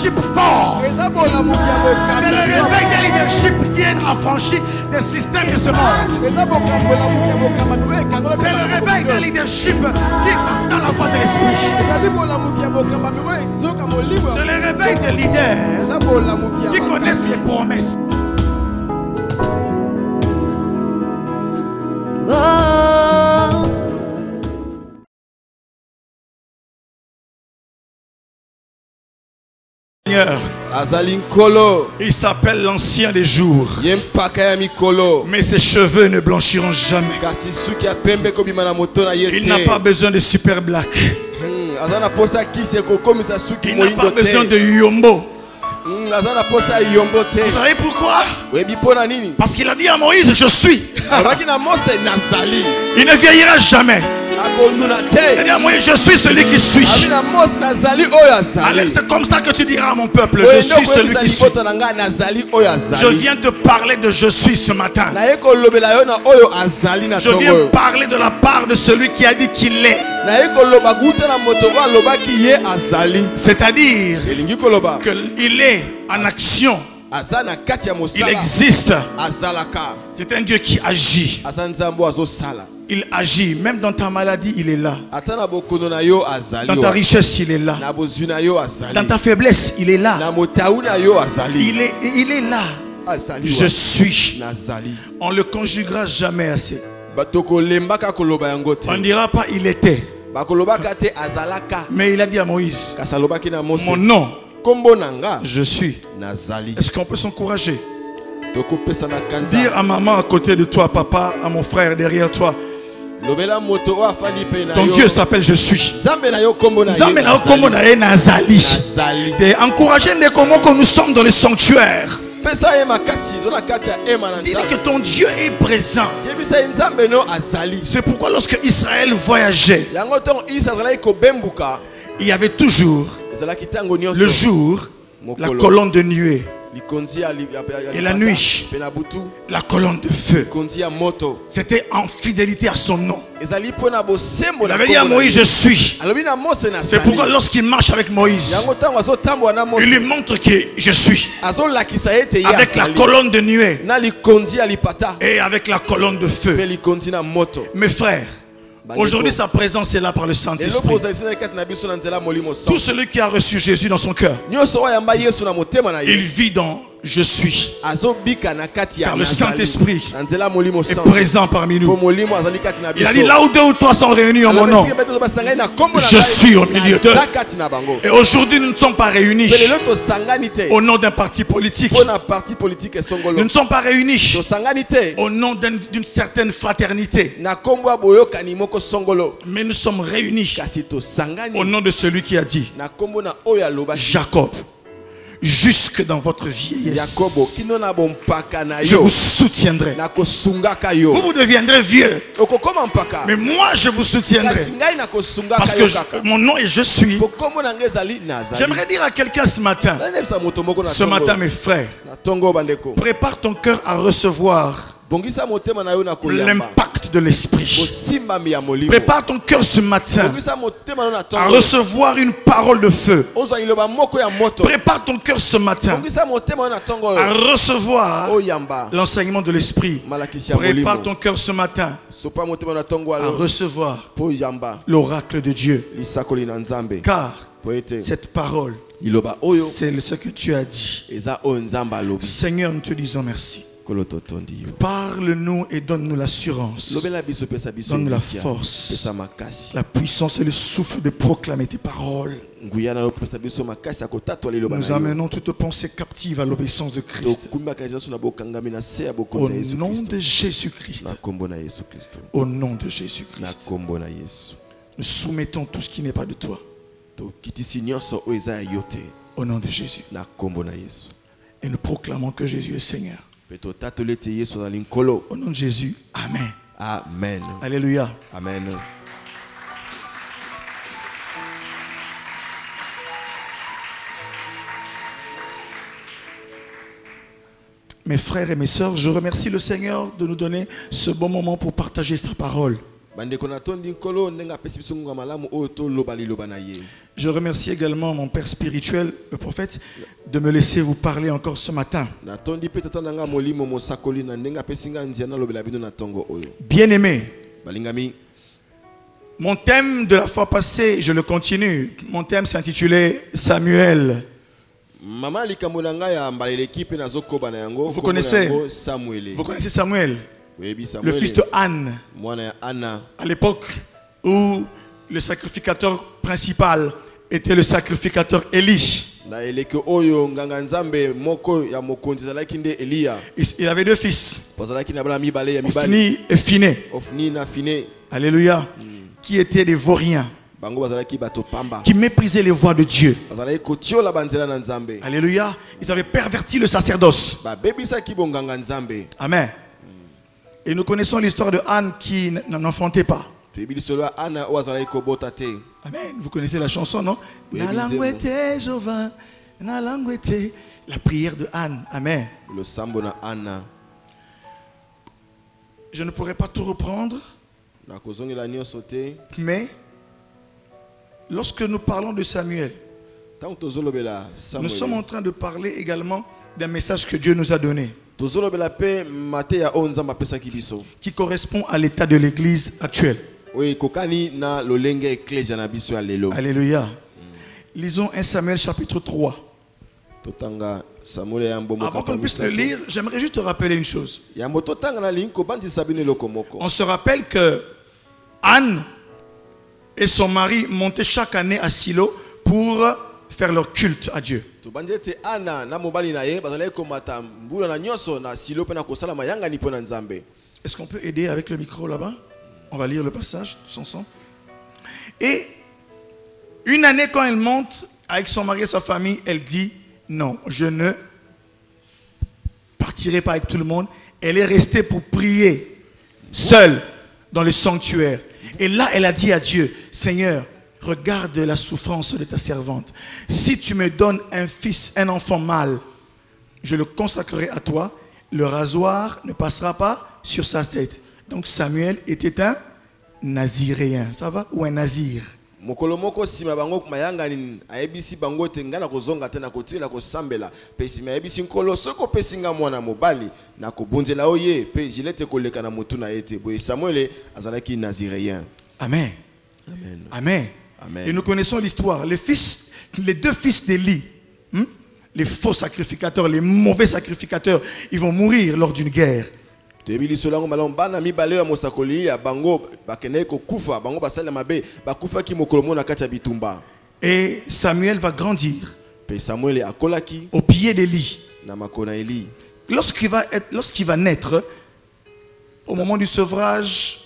leadership fort. C'est le réveil des leadership qui est affranchi des systèmes de ce monde. C'est le réveil des leadership qui est dans la voie de l'esprit. C'est le réveil des leaders qui connaissent les promesses. Il s'appelle l'ancien des jours, mais ses cheveux ne blanchiront jamais. Il n'a pas besoin de super black. Il n'a pas besoin de yombo. Vous savez pourquoi? Parce qu'il a dit à Moïse, je suis. Il ne vieillira jamais. Il a dit à Moïse, je suis celui qui suis. C'est comme ça que tu diras à mon peuple, je suis celui qui suis. Je viens te parler de je suis ce matin. Je viens parler de la part de celui qui a dit qu'il est. C'est-à-dire qu'il est en action. Il existe. C'est un Dieu qui agit. Il agit. Même dans ta maladie, il est là. Dans ta richesse, il est là. Dans ta faiblesse, il est là. Il est là. Je suis. On ne le conjuguera jamais assez. On ne dira pas il était. Mais il a dit à Moïse, mon nom, je suis. Est-ce qu'on peut s'encourager? Dire à maman à côté de toi, papa, à mon frère derrière toi, ton Dieu s'appelle je suis. Encouragez les comment que nous sommes dans le sanctuaire. Dis-lui que ton Dieu est présent. C'est pourquoi lorsque Israël voyageait, il y avait toujours le jour la colonne de nuée et la nuit la colonne de feu. C'était en fidélité à son nom. Il avait dit à Moïse je suis. C'est pourquoi lorsqu'il marche avec Moïse, il lui montre que je suis, avec la colonne de nuée et avec la colonne de feu. Mes frères, aujourd'hui sa présence est là par le Saint-Esprit. Tout celui qui a reçu Jésus dans son cœur, il vit dans je suis. Car le Saint-Esprit est présent parmi nous. Il a dit là où 2 ou 3 sont réunis en mon nom, je suis au milieu d'eux. Et aujourd'hui nous ne sommes pas réunis au nom d'un parti politique. Nous ne sommes pas réunis au nom d'une certaine fraternité. Mais nous sommes réunis au nom de celui qui a dit, Jacob, jusque dans votre vieillesse, je vous soutiendrai. Vous deviendrez vieux, mais moi je vous soutiendrai. Parce que mon nom est je suis. J'aimerais dire à quelqu'un ce matin, mes frères, prépare ton cœur à recevoir l'impact de l'esprit. Prépare ton cœur ce matin à recevoir une parole de feu. Prépare ton cœur ce matin à recevoir l'enseignement de l'esprit. Prépare ton cœur ce matin à recevoir l'oracle de Dieu. Car cette parole, c'est ce que tu as dit. Seigneur, nous te disons merci. Parle-nous et donne-nous l'assurance, donne-nous la force, la puissance et le souffle de proclamer tes paroles. Nous amenons toute pensée captive à l'obéissance de Christ. Au nom de Jésus-Christ. Au nom de Jésus-Christ. Nous soumettons tout ce qui n'est pas de toi. Au nom de Jésus. Et nous proclamons que Jésus est Seigneur. Au nom de Jésus, Amen. Amen. Alléluia. Amen. Mes frères et mes sœurs, je remercie le Seigneur de nous donner ce bon moment pour partager sa parole. Je remercie également mon père spirituel, le prophète, de me laisser vous parler encore ce matin. Bien-aimé, mon thème de la fois passée, je le continue. Mon thème s'intitulait Samuel. Vous connaissez Samuel, le fils de Anne, à l'époque où le sacrificateur principal était le sacrificateur Élie. Il avait deux fils, Ophni et Phiné. Alléluia. Qui étaient des vauriens, qui méprisaient les voix de Dieu. Alléluia. Ils avaient perverti le sacerdoce. Amen. Et nous connaissons l'histoire de Anne qui n'en enfantait pas. Amen. Vous connaissez la chanson, non? La prière de Anne. Amen. Je ne pourrais pas tout reprendre. Mais lorsque nous parlons de Samuel, nous sommes en train de parler également d'un message que Dieu nous a donné, qui correspond à l'état de l'église actuelle. Alléluia. Lisons 1 Samuel chapitre 3. Avant qu'on puisse le lire, j'aimerais juste te rappeler une chose. On se rappelle que Anne et son mari montaient chaque année à Silo pour faire leur culte à Dieu. Est-ce qu'on peut aider avec le micro là-bas? On va lire le passage tous ensemble. Et une année, quand elle monte avec son mari et sa famille, elle dit non, je ne partirai pas avec tout le monde. Elle est restée pour prier seule dans le sanctuaire. Et là, elle a dit à Dieu, Seigneur, regarde la souffrance de ta servante. Si tu me donnes un fils, un enfant mâle, je le consacrerai à toi. Le rasoir ne passera pas sur sa tête. Donc Samuel était un naziréen. Ça va? Ou un nazir. Mokolomoko sima bango mayangani ayebisi bango tengana kozonga tena kotila kosambela pesi mayebisi nkolo soko pesinga mwana mobali na kobonzela oye pe jilete koleka na mutu na yete boye Samuel azalaki naziréen. Amen. Amen. Amen. Amen. Et nous connaissons l'histoire. Les deux fils d'Élie, les faux sacrificateurs, les mauvais sacrificateurs, ils vont mourir lors d'une guerre. Et Samuel va grandir au pied d'Élie. Lorsqu'il va naître, au moment du sevrage,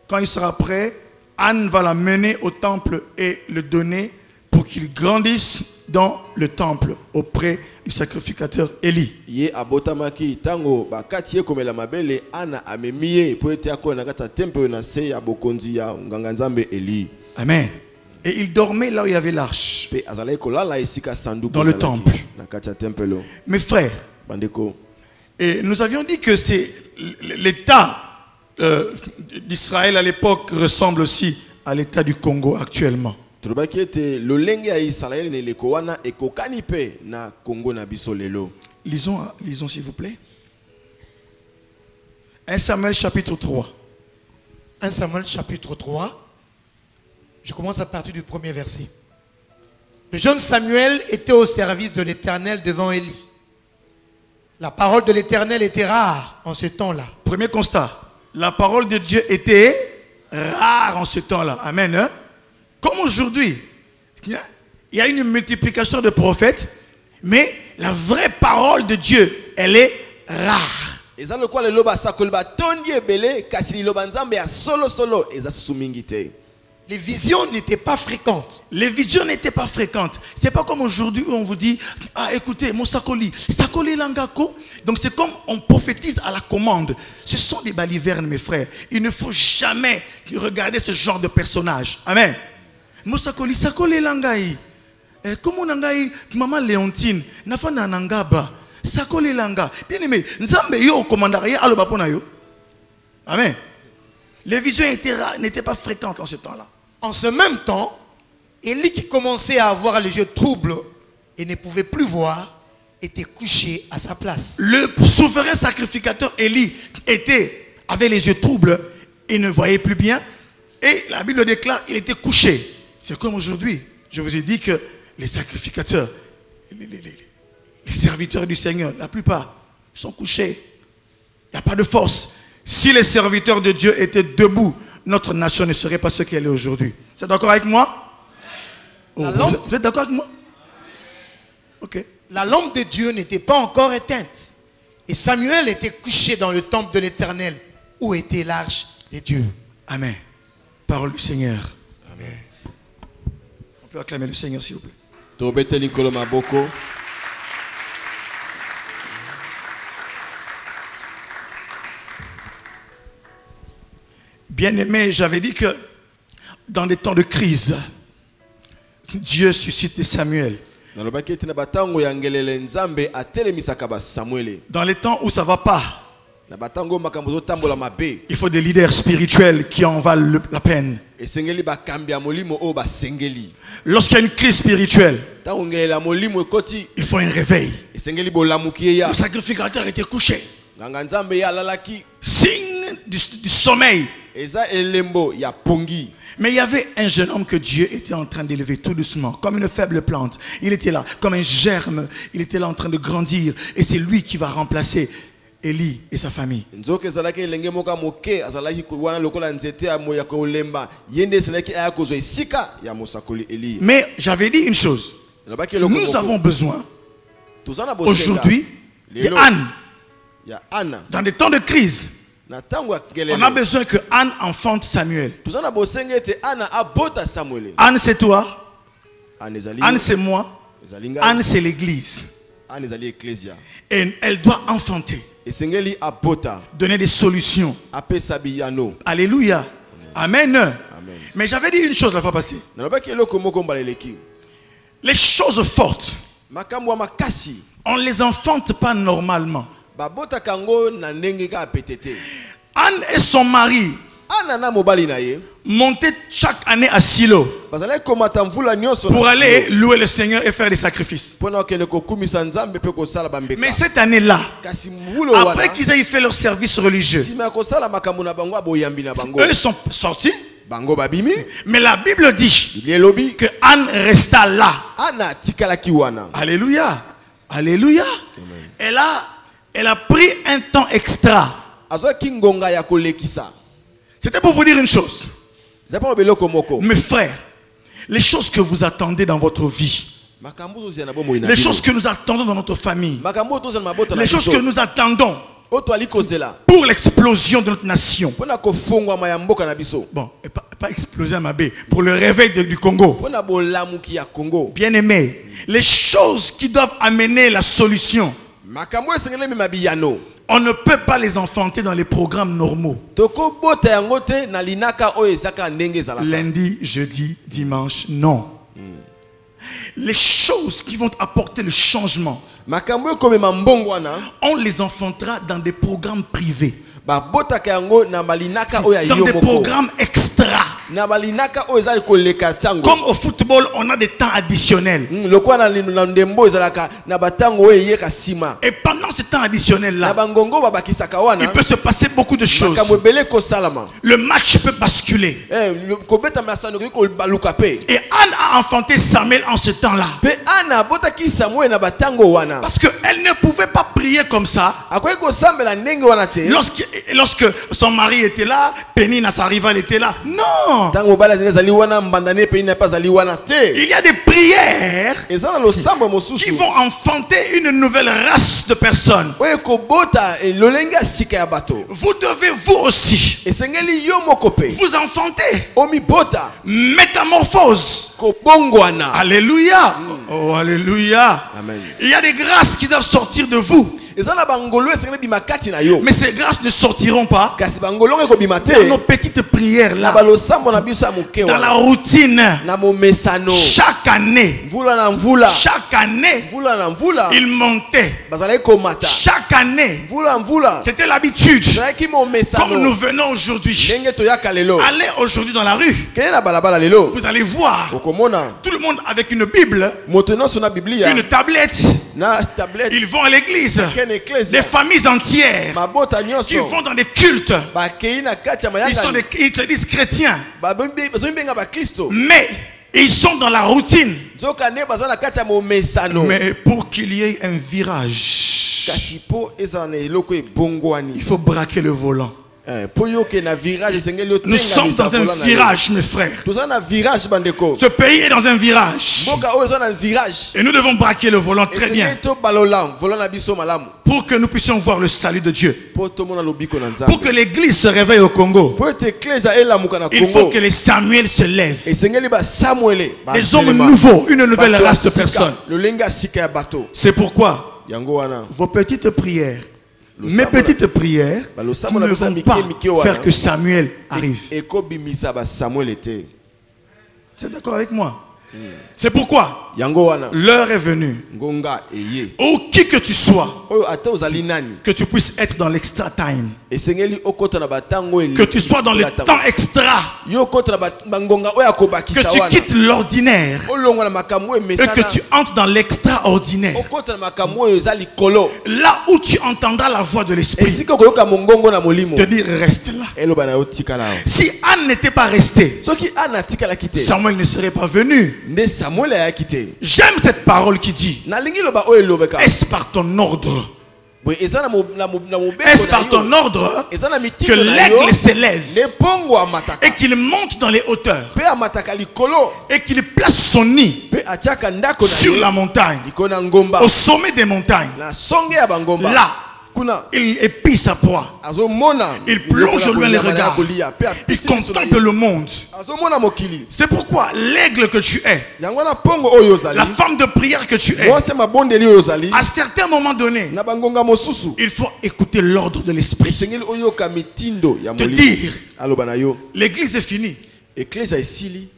quand il sera prêt, Anne va l'amener au temple et le donner pour qu'il grandisse dans le temple auprès du sacrificateur Élie. Amen. Et il dormait là où il y avait l'arche, dans le temple. Mes frères, et nous avions dit que c'est l'état d'Israël à l'époque ressemble aussi à l'état du Congo actuellement. Lisons s'il vous plaît. 1 Samuel chapitre 3. 1 Samuel chapitre 3. Je commence à partir du premier verset. Le jeune Samuel était au service de l'Éternel devant Élie. La parole de l'Éternel était rare en ce temps-là. Premier constat. La parole de Dieu était rare en ce temps-là. Amen. Hein? Comme aujourd'hui, il y a une multiplication de prophètes, mais la vraie parole de Dieu, elle est rare. Les visions n'étaient pas fréquentes. Les visions n'étaient pas fréquentes. C'est pas comme aujourd'hui où on vous dit, ah écoutez, mon sakoli langako. Donc c'est comme on prophétise à la commande. Ce sont des balivernes, mes frères. Il ne faut jamais regarder ce genre de personnage. Amen. Mon sakoli langai. Comme on nangai, maman Léontine, nafana nangaba. Sakoli langa. Bien aimé, nzambe yo commandarié alo bapona yo. Amen. Les visions n'étaient pas fréquentes en ce temps-là. En ce même temps, Élie, qui commençait à avoir les yeux troubles et ne pouvait plus voir, était couché à sa place. Le souverain sacrificateur Élie avait les yeux troubles et ne voyait plus bien. Et la Bible déclare qu'il était couché. C'est comme aujourd'hui. Je vous ai dit que les sacrificateurs, les serviteurs du Seigneur, la plupart sont couchés. Il n'y a pas de force. Si les serviteurs de Dieu étaient debout, notre nation ne serait pas ce qu'elle est aujourd'hui. Vous êtes d'accord avec moi? Oh, vous êtes d'accord avec moi? Ok. La lampe de Dieu n'était pas encore éteinte. Et Samuel était couché dans le temple de l'Éternel, où était l'arche de Dieu. Amen. Parole du Seigneur. Amen. On peut acclamer le Seigneur, s'il vous plaît. Bien-aimé, j'avais dit que dans des temps de crise, Dieu suscite des Samuel. Dans les temps où ça ne va pas, il faut des leaders spirituels qui en valent la peine. Lorsqu'il y a une crise spirituelle, il faut un réveil. Le sacrificateur était couché. Signe du sommeil. Mais il y avait un jeune homme que Dieu était en train d'élever tout doucement, comme une faible plante. Il était là, comme un germe. Il était là en train de grandir. Et c'est lui qui va remplacer Élie et sa famille. Mais j'avais dit une chose. Nous avons besoin aujourd'hui de Anne. Dans des temps de crise, on a besoin que Anne enfante Samuel. Anne, c'est toi. Anne, c'est moi. Anne, c'est l'église. Et elle doit enfanter. Donner des solutions. Alléluia. Amen. Mais j'avais dit une chose la fois passée. Les choses fortes, on ne les enfante pas normalement. Anne et son mari montaient chaque année à Silo pour aller louer le Seigneur et faire des sacrifices. Mais cette année-là, après qu'ils aient fait leur service religieux, eux sont sortis. Mais la Bible dit que Anne resta là. Alléluia. Alléluia. Elle a pris un temps extra. C'était pour vous dire une chose. Mes frères, les choses que vous attendez dans votre vie, les choses que nous attendons dans notre famille, les choses que nous attendons pour l'explosion de notre nation. Bon, pas explosion à pour le réveil du Congo. Bien aimé, les choses qui doivent amener la solution, on ne peut pas les enfanter dans les programmes normaux. Lundi, jeudi, dimanche, non. Les choses qui vont apporter le changement, on les enfantera dans des programmes privés. Dans des programmes extra. Comme au football, on a des temps additionnels. Et pendant ce temps additionnel-là, il peut se passer beaucoup de choses. Le match peut basculer. Et Anne a enfanté Samuel en ce temps-là. Parce qu'elle ne pouvait pas prier comme ça. Lorsque son mari était là, Pénina, sa rivale, était là. Non. Il y a des prières qui vont enfanter une nouvelle race de personnes. Vous devez vous aussi vous enfanter. Métamorphose. Alléluia. Oh, alléluia. Amen. Il y a des grâces qui doivent sortir de vous. Mais ces grâces ne sortiront pas dans nos petites prières là, dans la routine. Chaque année, il montait. Chaque année, c'était l'habitude. Comme nous venons aujourd'hui, allez aujourd'hui dans la rue, vous allez voir tout le monde avec une Bible, une tablette. Ils vont à l'église. Des familles entières qui vont dans des cultes. Ils se disent chrétiens, mais ils sont dans la routine. Mais pour qu'il y ait un virage, il faut braquer le volant. Nous sommes dans un virage, mes frères. Ce pays est dans un virage. Et nous devons braquer le volant très bien pour que nous puissions voir le salut de Dieu. Pour que l'église se réveille au Congo, il faut que les Samuel se lèvent. Les hommes nouveaux, une nouvelle race de personnes. C'est pourquoi vos petites prières, mes petites prières, ne vont pas faire que Samuel arrive. C'est d'accord avec moi? C'est pourquoi l'heure est venue. Ou qui que tu sois, que tu puisses être dans l'extra time, que tu sois dans le temps extra, que tu quittes l'ordinaire et que tu entres dans l'extraordinaire. Là où tu entendras la voix de l'esprit te dire reste là. Si Anne n'était pas restée, Samuel ne serait pas venu. J'aime cette parole qui dit: est-ce par ton ordre? Est-ce par ton ordre que l'aigle s'élève et qu'il monte dans les hauteurs et qu'il place son nid sur la montagne, au sommet des montagnes? Là, il épie sa proie. Il plonge loin les regards. Il contemple le monde. C'est pourquoi l'aigle que tu es, la femme de prière que tu es, à certains moments donnés, il faut écouter l'ordre de l'esprit. Te dire, l'église est finie,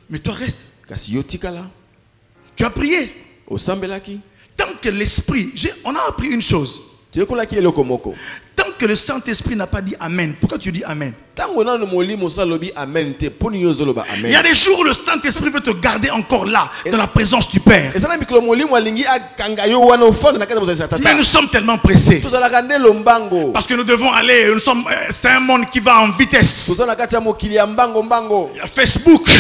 mais toi reste. Tu as prié. Tant que l'esprit, on a appris une chose. Tant que le Saint-Esprit n'a pas dit Amen, pourquoi tu dis Amen? Il y a des jours où le Saint-Esprit veut te garder encore là, dans la présence du Père. Mais nous sommes tellement pressés. Parce que nous devons aller, c'est un monde qui va en vitesse. Facebook,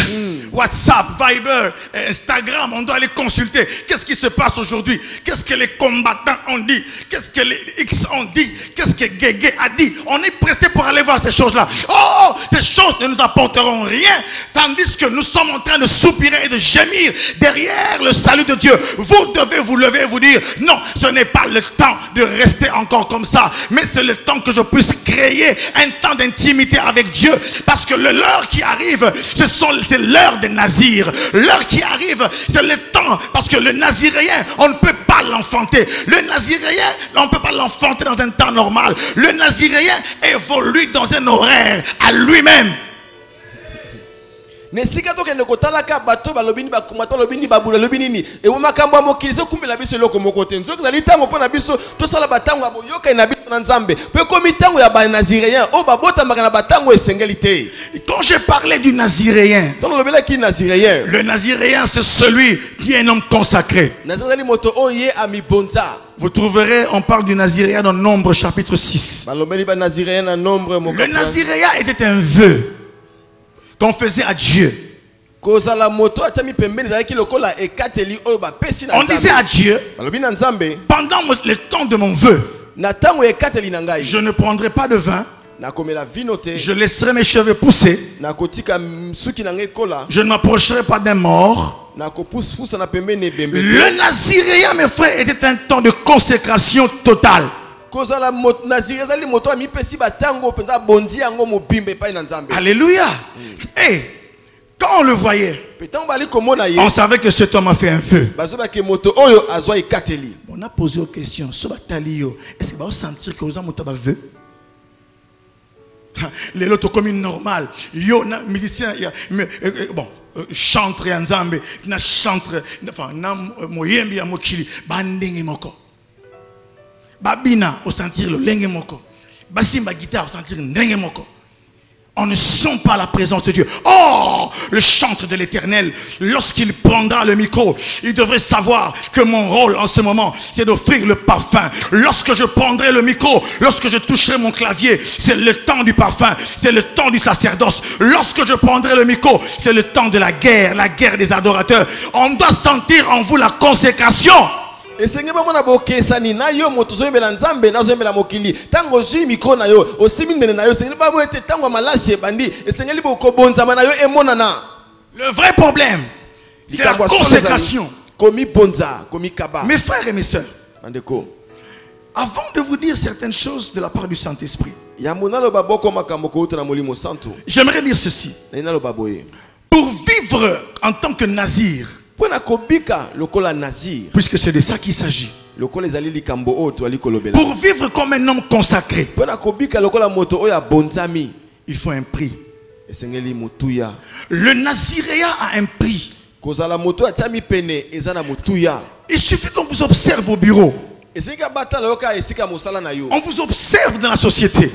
WhatsApp, Viber, Instagram, on doit aller consulter. Qu'est-ce qui se passe aujourd'hui? Qu'est-ce que les combattants ont dit? Qu'est-ce que les X ont dit? Qu'est-ce que Guégué a dit? On est pressé pour aller voir ces choses-là. Oh, ces choses ne nous apporteront rien, tandis que nous sommes en train de soupirer et de gémir derrière le salut de Dieu. Vous devez vous lever et vous dire: non, ce n'est pas le temps de rester encore comme ça, mais c'est le temps que je puisse créer un temps d'intimité avec Dieu, parce que l'heure qui arrive, c'est l'heure des nazirs. L'heure qui arrive, c'est le temps, parce que le naziréen, on ne peut pas l'enfanter. Le naziréen, on ne peut pas l'enfanter dans un temps normal. Le naziréen évolue dans un horaire à lui-même. Ne sika to kende kotalaka bato balobini bakumata lobini babula lobini ni e wo makambo amokilizo kumbela biso loko mokote nzoki zali tango pona biso to sala batango aboyoka na biso na nzambe pe komi tango ya ba naziréen o babota makana batango esengelité. Quand j'ai parlé du naziréen, le naziréen c'est celui qui est un homme consacré. Nazali moto oye ami bonza. Vous trouverez, on parle du naziréen dans Nombre chapitre 6. Le naziréen était un vœu qu'on faisait à Dieu. On disait à Dieu, pendant le temps de mon vœu, je ne prendrai pas de vin, je laisserai mes cheveux pousser, je ne m'approcherai pas d'un mort. Le naziréen, mes frères, était un temps de consécration totale. Alléluia. Et quand on le voyait, on savait que cet homme a fait un feu. Bon, On a posé aux questions. Est-ce que vous sentir que vous avez veut? Les autres comme une normale. Yo na musicien bon chantre ya nzambe na chantre enfin na moyembi ya mokili bandenge moko. Babina au sentir le lenge moko. Basimba guitare au sentir ndenge moko. On ne sent pas la présence de Dieu. Oh, le chantre de l'Éternel, lorsqu'il prendra le micro, il devrait savoir que mon rôle en ce moment, c'est d'offrir le parfum. Lorsque je prendrai le micro, lorsque je toucherai mon clavier, c'est le temps du parfum, c'est le temps du sacerdoce. Lorsque je prendrai le micro, c'est le temps de la guerre des adorateurs. On doit sentir en vous la consécration. Et senge ba mona bokesani na yo moto zombela nzambe na zombela mokili tango zui mikro na yo osimindene na yo senge ba bo ete tango malasi ebandi esenge libo kobonzama na yo emonana. Le vrai problème, c'est la consécration. Komi bonza, komi kaba. Mes frères et mes sœurs, bandeko, avant de vous dire certaines choses de la part du Saint-Esprit, j'aimerais dire ceci. Pour vivre en tant que nazir, puisque c'est de ça qu'il s'agit, pour vivre comme un homme consacré, il faut un prix. Le naziréat a un prix. Il suffit qu'on vous observe au bureau. On vous observe dans la société.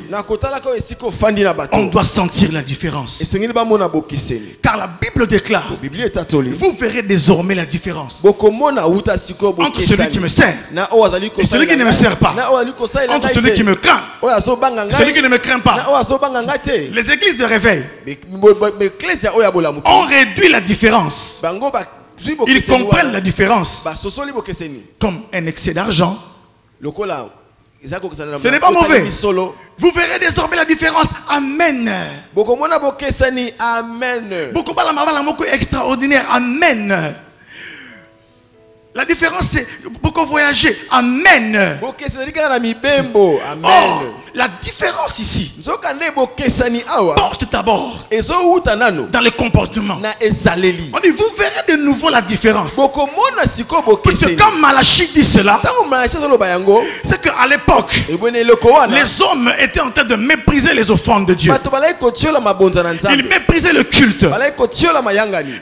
On doit sentir la différence. Car la Bible déclare, vous verrez désormais la différence entre celui qui me sert et celui qui ne me sert pas, entre celui qui me craint et celui qui ne me craint pas. Les églises de réveil ont réduit la différence. Ils comprennent la différence comme un excès d'argent. Ce n'est pas mauvais. Vous verrez désormais la différence. Amen. Beaucoup extraordinaire. Amen. La différence, c'est beaucoup voyager. Amen. Oh, la différence ici porte d'abord dans le comportement. On dit, vous verrez de nouveau la différence. Parce que quand Malachie dit cela, c'est qu'à l'époque, les hommes étaient en train de mépriser les offrandes de Dieu. Ils méprisaient le culte.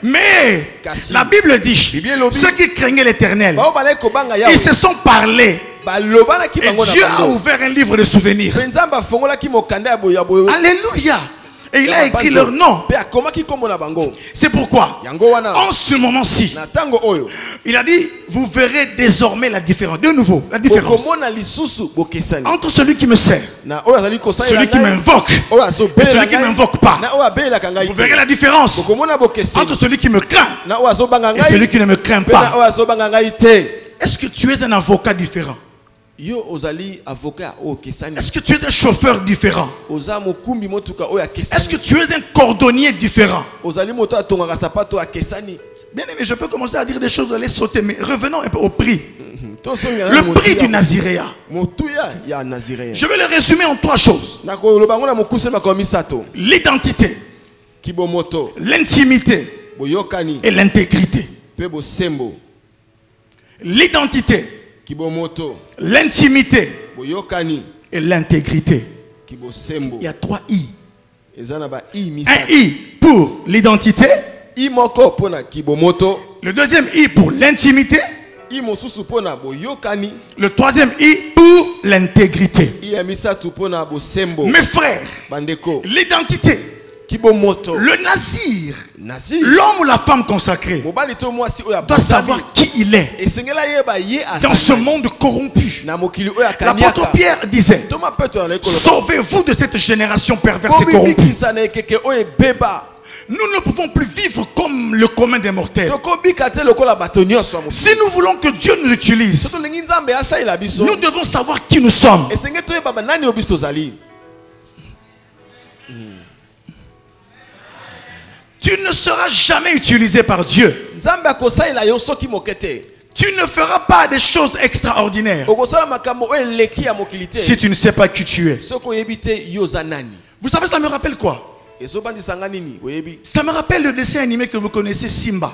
Mais la Bible dit, ceux qui craignaient l'Éternel, ils se sont parlé. Et Dieu a ouvert un livre de souvenirs. Alléluia. Et il a écrit leur nom. C'est pourquoi, en ce moment-ci, il a dit, vous verrez désormais la différence. De nouveau, la différence entre celui qui me sert, celui qui m'invoque et celui qui ne m'invoque pas. Vous verrez la différence entre celui qui me craint et celui qui ne me craint pas. Est-ce que tu es un avocat différent? Est-ce que tu es un chauffeur différent? Est-ce que tu es un cordonnier différent? Bien aimé, je peux commencer à dire des choses, vous allez sauter, mais revenons un peu au prix. Le prix du naziréat. Je vais le résumer en 3 choses. L'identité, l'intimité et l'intégrité. L'identité, l'intimité et l'intégrité. Il y a 3 I. Un I pour l'identité. Le deuxième I pour l'intimité. Le troisième I pour l'intégrité. Mes frères, l'identité, le nazir, l'homme ou la femme consacrée doit savoir qui il est dans ce monde corrompu. L'apôtre Pierre disait, sauvez-vous de cette génération perverse et corrompue. Nous ne pouvons plus vivre comme le commun des mortels. Si nous voulons que Dieu nous utilise, nous devons savoir qui nous sommes. Tu ne seras jamais utilisé par Dieu. Tu ne feras pas des choses extraordinaires si tu ne sais pas qui tu es. Vous savez, ça me rappelle quoi? Ça me rappelle le dessin animé que vous connaissez, Simba.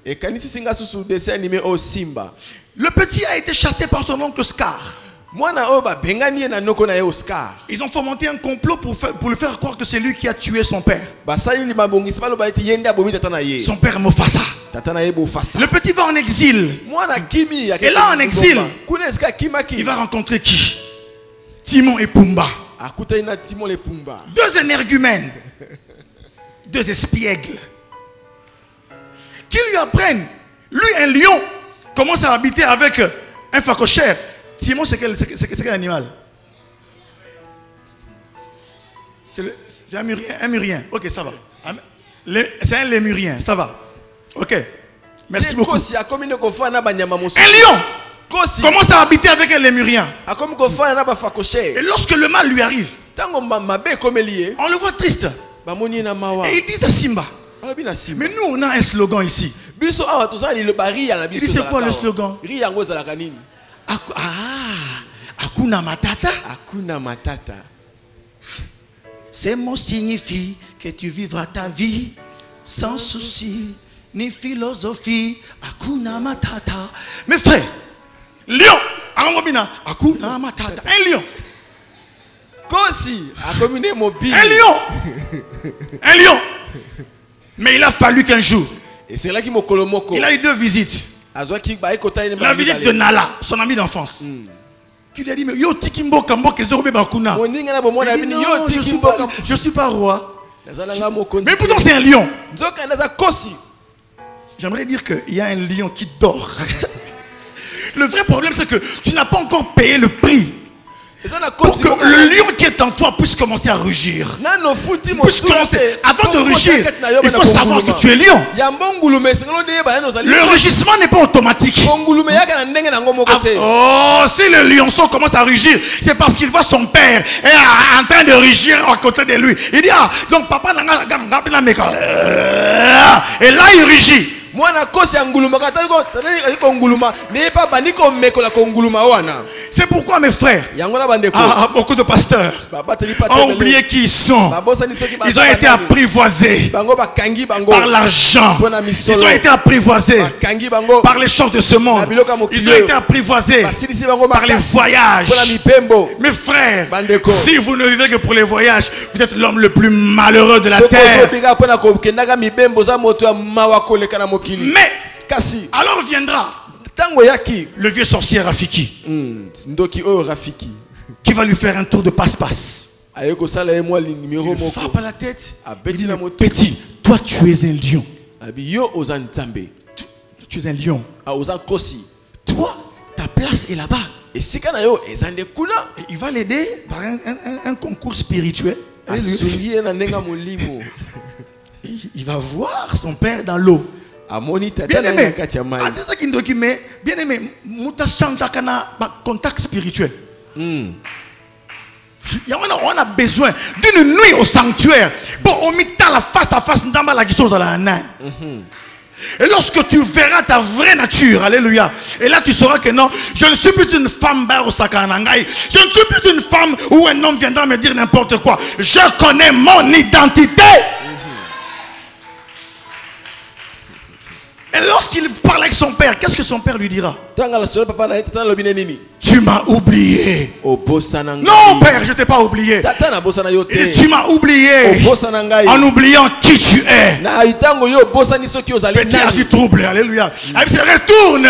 Et kanisi singa susu dessin animé au Simba. Le petit a été chassé par son oncle Scar. Ils ont fomenté un complot pour lui faire croire que c'est lui qui a tué son père. Son père Mufasa. Le petit va en exil. Et là en exil, il va rencontrer qui? Timon et Pumba. Deux énergumènes. Deux espiègles. Qui lui apprennent. Lui, un lion, commence à habiter avec un phacochère. Timon, c'est quel animal? C'est un murien. Ok, ça va. C'est un lémurien, ça va. Ok. Merci beaucoup. Un lion commence à habiter avec un lémurien. Et lorsque le mal lui arrive, on le voit triste. Et il dit à Simba. Mais nous, on a un slogan ici. Il dit, c'est quoi le slogan? Hakuna Matata. Hakuna Matata. Ces mots signifient que tu vivras ta vie sans souci ni philosophie. Hakuna Matata. Mes frères, lion. Hakuna Matata. Un lion. Kosi. Un lion. Un lion. Mais il a fallu qu'un jour, il a eu deux visites. La visite de Nala, son ami d'enfance. Qui lui a dit, mais yo tikimbo kambo kezo bakuna. Je suis pas roi. Mais pourtant c'est un lion. J'aimerais dire qu'il y a un lion qui dort. Le vrai problème c'est que tu n'as pas encore payé le prix pour que le lion qui est en toi puisse commencer à rugir. Avant de rugir, il faut savoir que tu es lion. Le rugissement n'est pas automatique. Oh, si le lionceau commence à rugir, c'est parce qu'il voit son père est en train de rugir à côté de lui. Il dit, ah, donc papa n'a pas. Et là il rugit. C'est pourquoi mes frères, beaucoup de pasteurs ont oublié qui ils sont. Ils ont été apprivoisés par l'argent. Ils ont été apprivoisés par les choses de ce monde. Ils ont été apprivoisés par les voyages. Mes frères, si vous ne vivez que pour les voyages, vous êtes l'homme le plus malheureux de la terre. Mais alors viendra le vieux sorcier Rafiki qui va lui faire un tour de passe-passe. Il frappe à la tête. Il dit, petit, toi tu es un lion. Tu es un lion. Toi, ta place est là-bas. Et il va l'aider par un concours spirituel. Il va voir son père dans l'eau. Bien-aimé, bien-aimé, contact spirituel. On a besoin d'une nuit au sanctuaire. Bon, on met la face à face. Et lorsque tu verras ta vraie nature, alléluia, et là tu sauras que non, je ne suis plus une femme je ne suis plus une femme où un homme viendra me dire n'importe quoi. Je connais mon identité. Et lorsqu'il parle avec son père, qu'est-ce que son père lui dira? Tu m'as oublié. Non père, je ne t'ai pas oublié. Et tu m'as oublié en oubliant qui tu es. Petit a su troubler, alléluia. Il se retourne.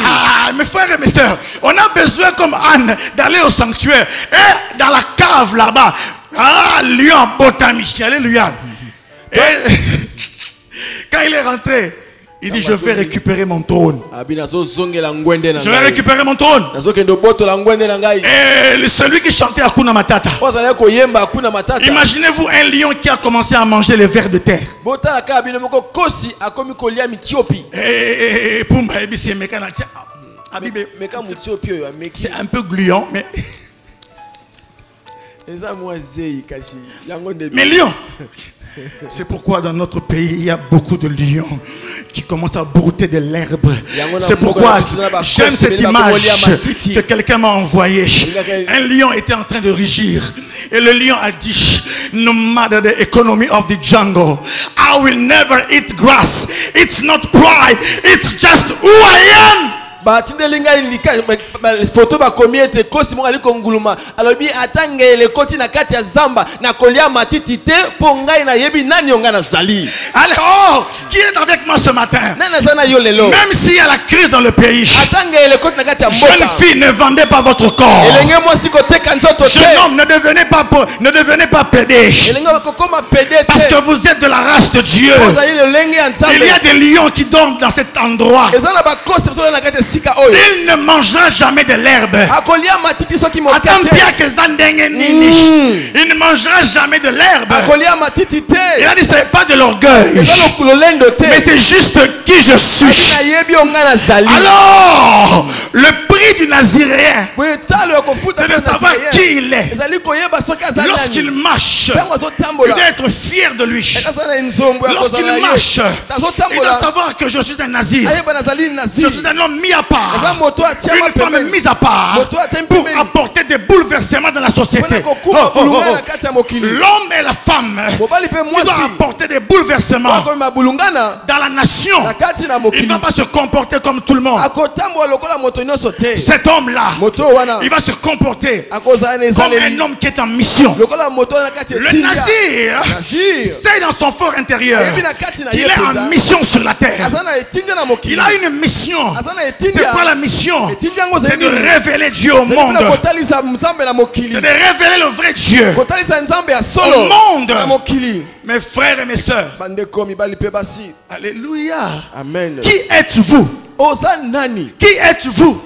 Ah, mes frères et mes soeurs, on a besoin comme Anne d'aller au sanctuaire. Et dans la cave là-bas, ah, lion botamichi, alléluia. Et quand il est rentré, il dit, je vais récupérer mon trône. Je vais récupérer mon trône. Et celui qui chantait Hakuna Matata. Imaginez-vous un lion qui a commencé à manger les vers de terre. Et c'est un peu gluant, mais Mais lion. C'est pourquoi dans notre pays, il y a beaucoup de lions qui commencent à brouter de l'herbe. C'est pourquoi j'aime cette image que quelqu'un m'a envoyée. Un lion était en train de rugir. Et le lion a dit, no matter the economy of the jungle, I will never eat grass. It's not pride. It's just who I am. Batindelinga indika photo ba komiete kosi mo ali konguluma alobi atangele koti na kati ya zamba na kolia matiti te pongai na yebi nani ongana zali. Allez, oh, qui est avec moi ce matin? Même s'il y a la crise dans le pays, atangele koti na kati ya mboka. Jeune fille, ne vendez pas votre corps. Elenge mwasi koteka nzoto te. Jeune homme, ne devenez pas pédé. Elenge kokoma pédé te. Parce que vous êtes de la race de Dieu. Il y a des lions qui dorment dans cet endroit. Il ne mangera jamais de l'herbe. Il ne mangera jamais de l'herbe. Il a dit ce n'est pas de l'orgueil, mais c'est juste qui je suis. Alors, le prix du Naziréen, c'est de savoir qui il est. Lorsqu'il marche, il doit être fier de lui. Lorsqu'il marche, il doit savoir que je suis un Nazir. Je suis un homme mis à part, une femme mise à part pour apporter des bouleversements dans la société. L'homme et la femme, ils doivent apporter des bouleversements dans la nation. Il ne va pas se comporter comme tout le monde. Cet homme-là, il va se comporter comme un homme qui est en mission. Le Nazir sait dans son fort intérieur qu'il est en mission sur la terre. Il a une mission. C'est quoi la mission? C'est de révéler Dieu au monde. C'est de révéler le vrai Dieu au monde. Mes frères et mes sœurs. Alléluia. Amen. Qui êtes-vous? Qui êtes-vous?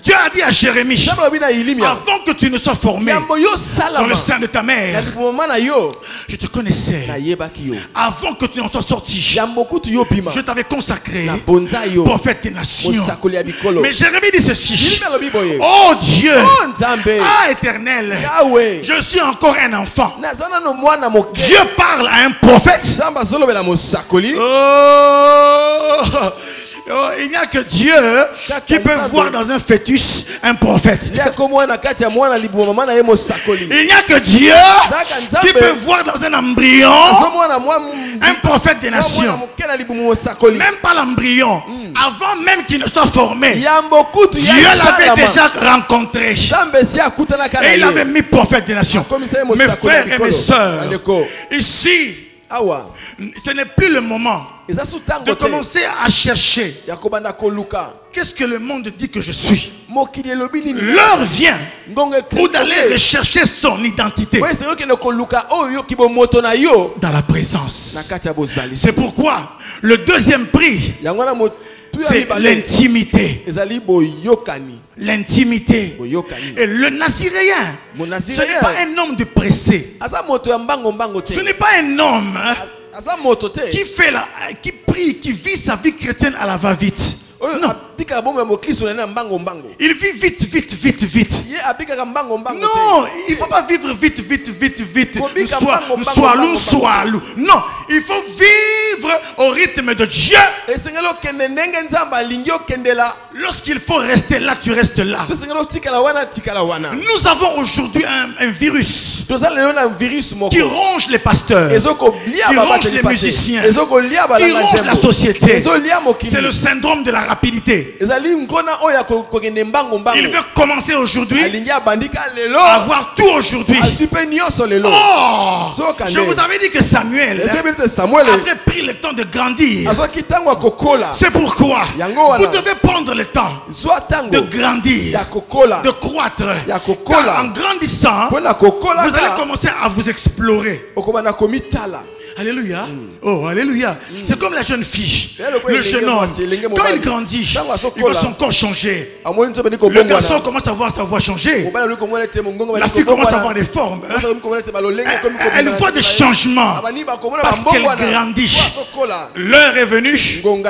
Dieu a dit à Jérémie, avant que tu ne sois formé dans le sein de ta mère, je te connaissais. Avant que tu n'en sois sorti, je t'avais consacré prophète des nations. Mais Jérémie dit ceci: oh Dieu, ah éternel, je suis encore un enfant. Dieu parle à un prophète. Oh, il n'y a que Dieu qui peut voir dans un fœtus un prophète. Il n'y a que Dieu qui peut voir dans un embryon un prophète des nations. Même pas l'embryon. Avant même qu'il ne soit formé, Dieu l'avait déjà rencontré. Et il avait mis prophète des nations. Mes frères et mes sœurs, ici, ce n'est plus le moment de commencer à chercher qu'est-ce que le monde dit que je suis. L'heure vient où d'aller rechercher son identité dans la présence. C'est pourquoi le deuxième prix, c'est l'intimité. L'intimité. Et le Naziréen, ce n'est pas un homme de pressé. Ce n'est pas un homme qui prie, qui vit sa vie chrétienne à la va-vite. Non. Il vit vite. Non, il ne faut pas vivre vite. Non, il faut vivre au rythme de Dieu. Lorsqu'il faut rester là, tu restes là. Nous avons aujourd'hui un virus qui ronge les pasteurs, qui ronge les musiciens, qui ronge la société. C'est le syndrome de la rapidité. Il veut commencer aujourd'hui à avoir tout aujourd'hui. Oh, je vous avais dit que Samuel avait pris le temps de grandir. C'est pourquoi vous devez prendre le temps de grandir, de croître. Car en grandissant, vous allez commencer à vous explorer. Alléluia. Oh, alléluia. C'est comme la jeune fille, le jeune homme. Quand il grandit, il voit son corps changer. Le garçon commence à voir sa voix changer. La fille commence à avoir des formes. Elle voit des changements parce qu'elle grandit. L'heure est venue où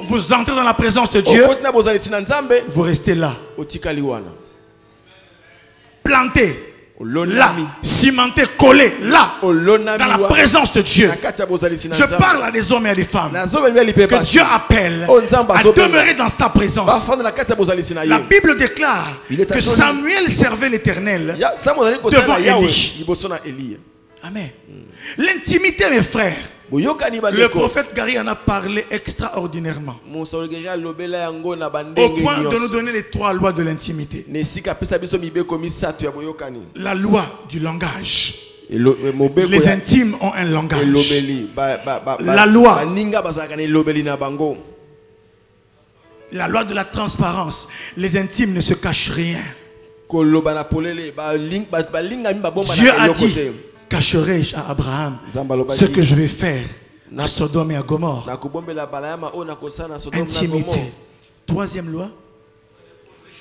vous entrez dans la présence de Dieu. Vous restez là. Planté. là, cimenté, collé, là, dans la présence de Dieu. Je parle à des hommes et à des femmes que Dieu appelle à demeurer dans sa présence. La Bible déclare que Samuel servait l'Éternel devant Élie. Amen. L'intimité, mes frères. Le prophète Gary en a parlé extraordinairement. Au point de nous donner les 3 lois de l'intimité. La loi du langage. Les intimes ont un langage. La loi de la transparence. Les intimes ne se cachent rien. Dieu a dit: cacherai-je à Abraham ce que je vais faire à Sodome et à Gomorrhe? Intimité. 3e loi,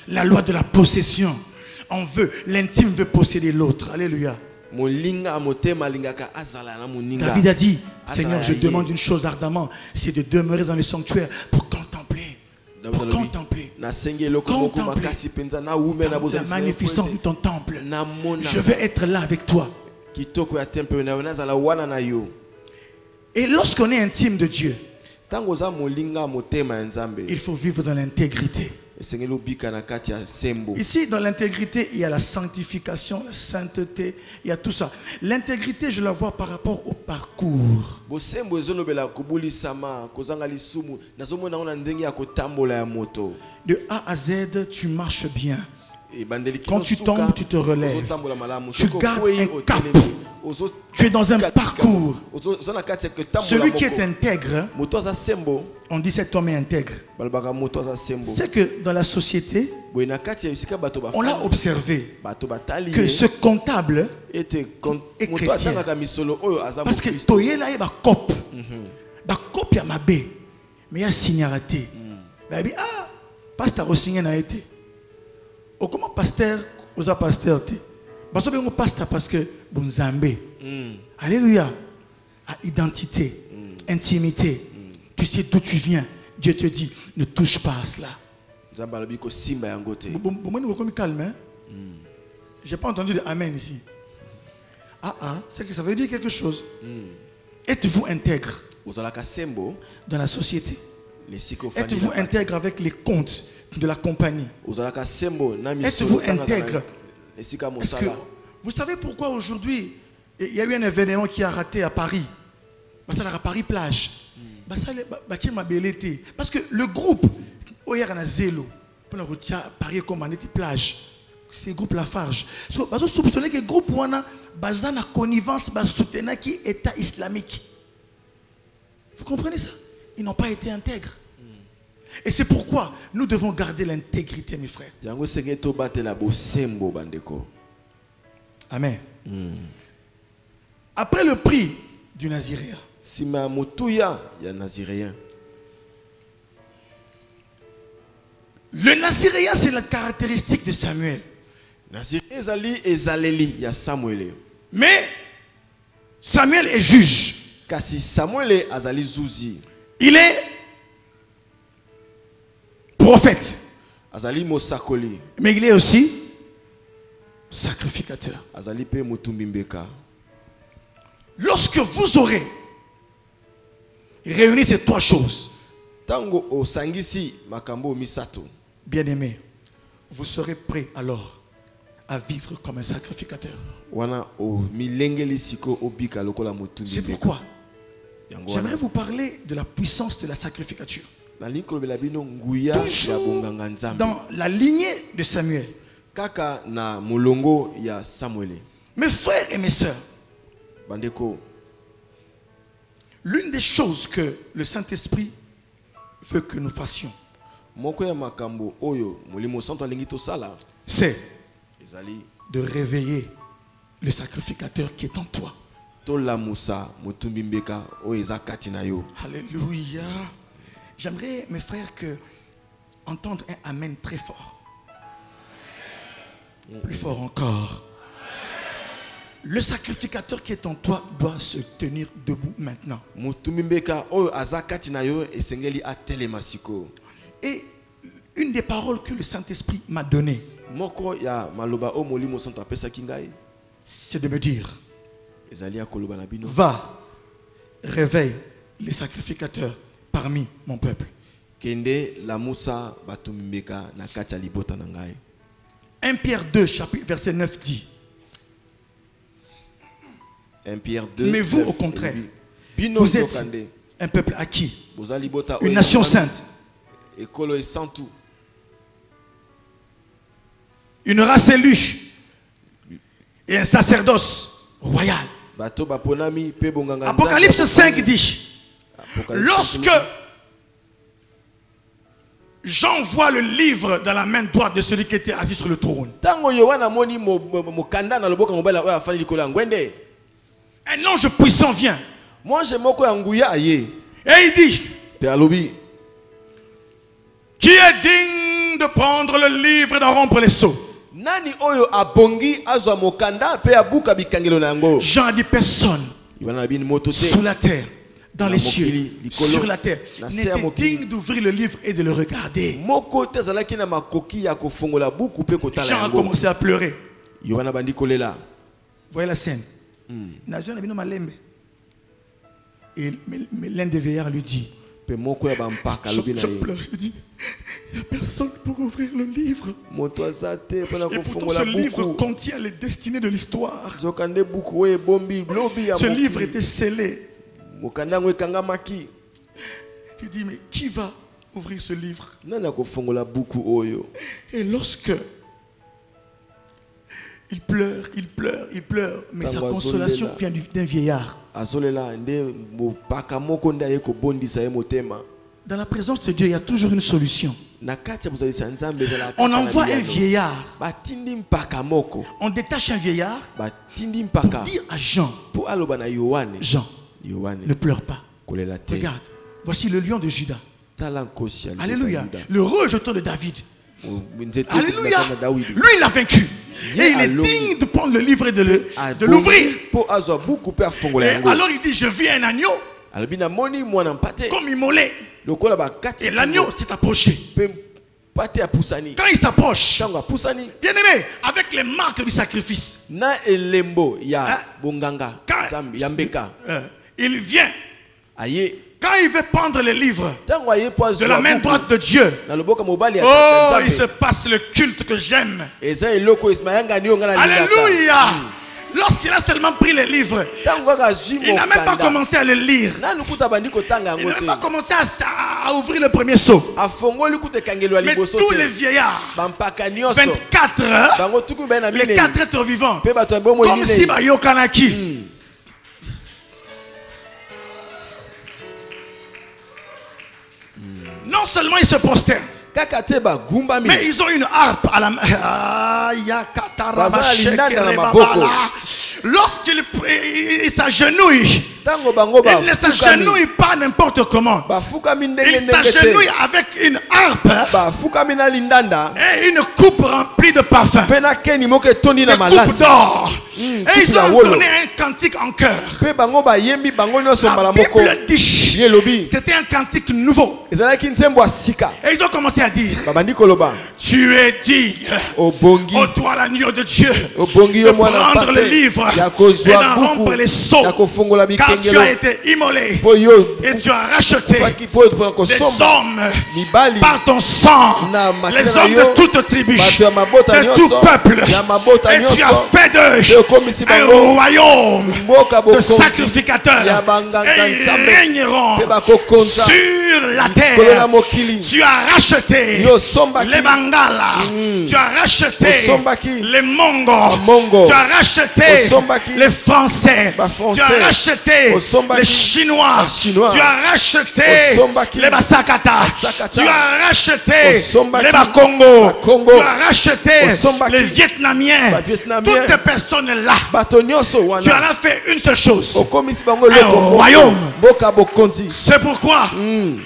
la loi de la possession. L'intime veut posséder l'autre. Alléluia. David a dit: Seigneur, je demande une chose ardemment, c'est de demeurer dans le sanctuaire pour contempler. Pour contempler la magnificence de ton temple. Je veux être là avec toi. Et lorsqu'on est intime de Dieu, il faut vivre dans l'intégrité. Ici, dans l'intégrité, il y a la sanctification, la sainteté, il y a tout ça. L'intégrité, je la vois par rapport au parcours. De A à Z, tu marches bien. Quand tu tombes, tu te relèves. Tu gardes un cap. Tu es dans un parcours. Celui qui est intègre, on dit cet homme est intègre. C'est que dans la société, on a observé que ce comptable est chrétien. Parce que toyela est cop. Cop ya mabe. Mais il y a signaraté. Ah, pasteur au signé n'a été. Comment pasteur, vous avez pasteur? Parce que vous pasteur parce que vous zambé. Alléluia. À identité, intimité. Tu sais d'où tu viens. Dieu te dit, ne touche pas à cela. Vous calme. Je n'ai pas entendu de amen ici. C'est que ça veut dire quelque chose. Êtes-vous intègre dans la société? Êtes-vous intègre avec les comptes de la compagnie? Êtes-vous intègre? Vous savez pourquoi aujourd'hui il y a eu un événement qui a raté à Paris? À Paris plage. Parce que le groupe où il y a un zélo pour Paris comme on était plage, c'est le groupe Lafarge. Vous soupçonnez que le groupe où on a une connivence soutenir qui est État islamique. Vous comprenez ça? Ils n'ont pas été intègres. Et c'est pourquoi nous devons garder l'intégrité, mes frères. Amen. Après le prix du Naziréen, le Naziréen, c'est la caractéristique de Samuel. Mais Samuel est juge. Il est prophète. Mais il est aussi sacrificateur. Lorsque vous aurez réuni ces 3 choses, bien aimé, vous serez prêt alors à vivre comme un sacrificateur. C'est pourquoi j'aimerais vous parler de la puissance de la sacrificature. Toujours dans la lignée de Samuel. Mes frères et mes sœurs, l'une des choses que le Saint-Esprit veut que nous fassions, c'est de réveiller le sacrificateur qui est en toi. Alléluia. J'aimerais, mes frères, entendre un amen très fort. Plus fort encore. Le sacrificateur qui est en toi doit se tenir debout maintenant. Et une des paroles que le Saint-Esprit m'a données, c'est de me dire, va, réveille les sacrificateurs parmi mon peuple. 1 Pierre 2, chapitre, verset 9 dit, 1 Pierre 2, mais vous au contraire, vous êtes un peuple acquis, une nation sainte, une race élue et un sacerdoce royal. Apocalypse 5 dit, lorsque Jean voit le livre dans la main droite de celui qui était assis sur le trône, un ange puissant vient et il dit, qui est digne de prendre le livre et d'en rompre les sceaux? Jean a dit, personne sous la terre, dans les cieux, sur la terre, n'était digne d'ouvrir le livre et de le regarder. Jean a commencé à pleurer. Voyez la scène. Et mais l'un des veillards lui dit, je pleure, il dit, il n'y a personne pour ouvrir le livre. Et pourtant ce livre contient les destinées de l'histoire. Ce livre était scellé. Il dit, mais qui va ouvrir ce livre? Et lorsque il pleure, mais sa consolation vient d'un vieillard. Dans la présence de Dieu, il y a toujours une solution. On envoie un vieillard. On détache un vieillard pour dire à Jean, Jean, ne pleure pas. Regarde, voici le lion de Juda. Alléluia. Le rejeton de David. Alléluia. Lui, il a vaincu. Et il est digne de prendre le livre et de l'ouvrir. Et alors il dit, je vis un agneau comme immolé. Et l'agneau s'est approché. Quand il s'approche, bien aimé, avec les marques du sacrifice, il vient. Quand il veut prendre les livres de la main droite de Dieu, oh, il se passe le culte que j'aime. Alléluia. Lorsqu'il a seulement pris les livres, il n'a même pas commencé à le lire. Il n'a même pas commencé à ouvrir le premier sceau. Mais tous les vieillards, 24, les 4 êtres vivants, comme si Bayokanaki. Non seulement ils se prosternent, mais ils ont une harpe à la main. Lorsqu'ils s'agenouillent, ils ne s'agenouillent pas n'importe comment. Ils s'agenouillent avec une harpe et une coupe remplie de parfums, une coupe d'or. Et ils ont donné un cantique en chœur. La Bible dit, c'était un cantique nouveau. Et ils ont commencé à dire, tu es digne, ô toi l'agneau de Dieu, de prendre le livre et d'en rompre les sceaux, car tu as été immolé et tu as racheté des hommes par ton sang, les hommes de toute tribu, de tout peuple, et tu as fait d'eux un royaume de sacrificateurs, et ils régneront sur la terre. Tu as racheté les Bangala, tu as racheté les Mongos, tu as racheté les Français, tu as racheté les Chinois, tu as racheté les Basakata, tu as racheté les Bakongo, tu as racheté les Vietnamiens. Toutes ces personnes-là, tu en as fait une seule chose, un royaume. C'est pourquoi,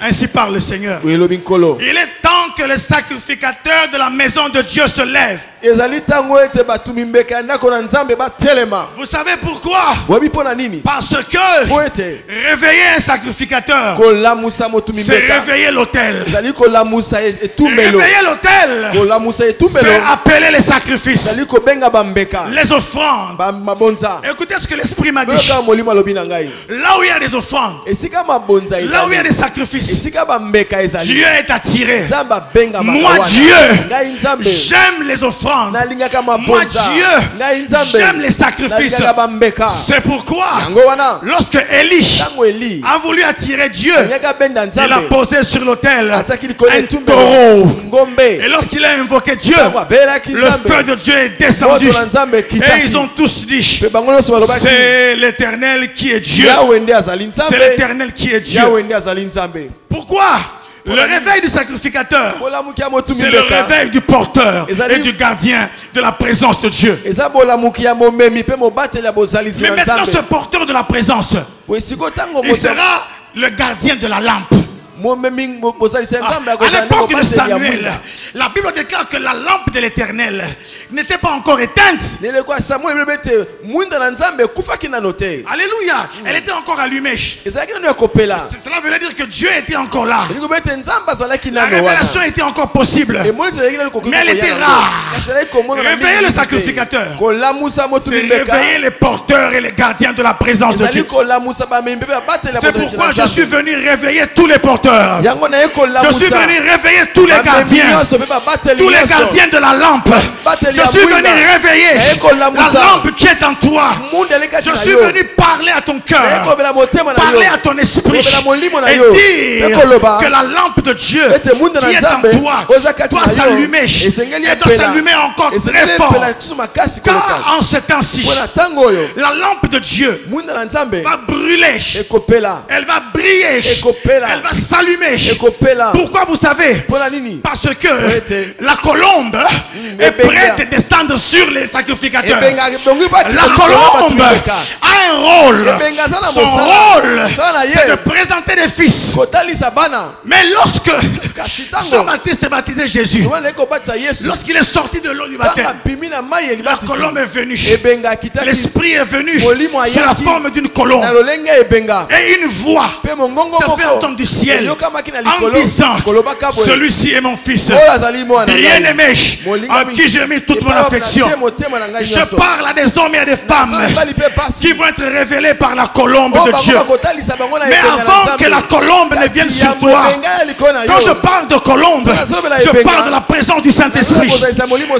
ainsi parle le Seigneur, il est temps que que les sacrificateurs de la maison de Dieu se lèvent. Vous savez pourquoi? Parce que réveiller un sacrificateur, c'est réveiller l'autel. Réveiller l'autel, c'est appeler les sacrifices, les offrandes. Écoutez ce que l'Esprit m'a dit. Là où il y a des offrandes, là où il y a des sacrifices, Dieu est attiré. Moi Dieu, j'aime les offrandes. Moi Dieu, j'aime les sacrifices. C'est pourquoi lorsque Élie a voulu attirer Dieu, il a posé sur l'autel un taureau. Et lorsqu'il a invoqué Dieu, le feu de Dieu est descendu. Et ils ont tous dit, c'est l'Éternel qui est Dieu. C'est l'Éternel qui est Dieu. Pourquoi? Le réveil du sacrificateur, c'est le réveil du porteur et du gardien de la présence de Dieu. Mais maintenant, ce porteur de la présence, il sera le gardien de la lampe. À l'époque de Samuel, la Bible déclare que la lampe de l'Éternel n'était pas encore éteinte. Alléluia, elle était encore allumée. Cela veut dire que Dieu était encore là. La révélation était encore possible, mais elle était rare. Réveiller le sacrificateur, c'est réveiller les porteurs et les gardiens de la présence de Dieu. C'est pourquoi je suis venu réveiller tous les porteurs. Je suis venu réveiller tous les gardiens de la lampe. Je suis venu réveiller la lampe qui est en toi. Je suis venu parler à ton cœur, parler à ton esprit et dire que la lampe de Dieu qui est en toi doit s'allumer et doit s'allumer encore très fort. Car en ce temps-ci, la lampe de Dieu va brûler, elle va briller, elle va s'allumer. Pourquoi vous savez? Parce que la colombe est prête à descendre sur les sacrificateurs. La colombe a un rôle. Son rôle, c'est de présenter des fils. Mais lorsque Jean-Baptiste baptisait Jésus, lorsqu'il est sorti de l'eau du baptême, la colombe est venue. L'esprit est venu sous la forme d'une colombe. Et une voix se fait entendre du ciel en disant, celui-ci est mon fils bien-aimé, en qui j'ai mis toute mon affection. Je parle à des hommes et à des femmes qui vont être révélés par la colombe de Dieu. Mais avant que la colombe ne vienne sur toi, quand je parle de colombe, je parle de la présence du Saint-Esprit.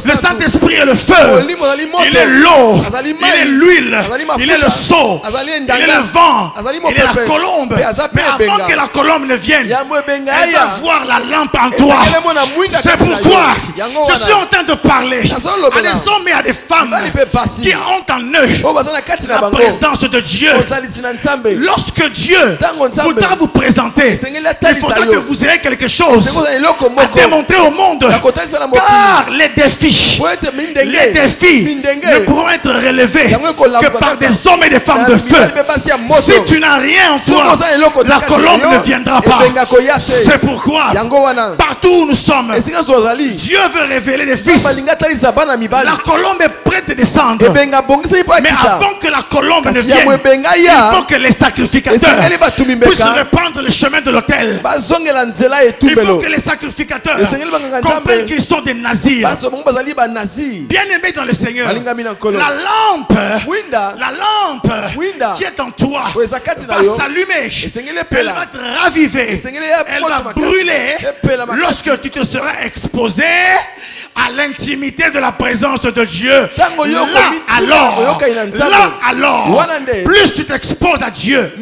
Le Saint-Esprit est le feu, il est l'eau, il est l'huile, il est le seau, il est le vent, il est la colombe. Mais avant que la colombe ne vienne, elle va voir la lampe en toi. C'est pourquoi je suis en train de parler à des hommes et à des femmes qui ont en eux la présence de Dieu. Lorsque Dieu voudra vous présenter, il faudra que vous ayez quelque chose à démontrer au monde. Car les défis ne pourront être relevés que par des hommes et des femmes de feu. Si tu n'as rien en toi, la colombe ne viendra pas. C'est pourquoi partout où nous sommes, Dieu veut révéler des fils. La colombe est prête à descendre. Mais avant que la colombe ne vienne, il faut que les sacrificateurs puissent reprendre le chemin de l'autel. Il faut que les sacrificateurs comprennent qu'ils sont des nazirs. Bien aimés dans le Seigneur, la lampe qui est en toi va s'allumer. Elle va te raviver. Elle va brûler lorsque tu te seras exposé à l'intimité de la présence de Dieu. Là alors, plus tu t'exposes à Dieu,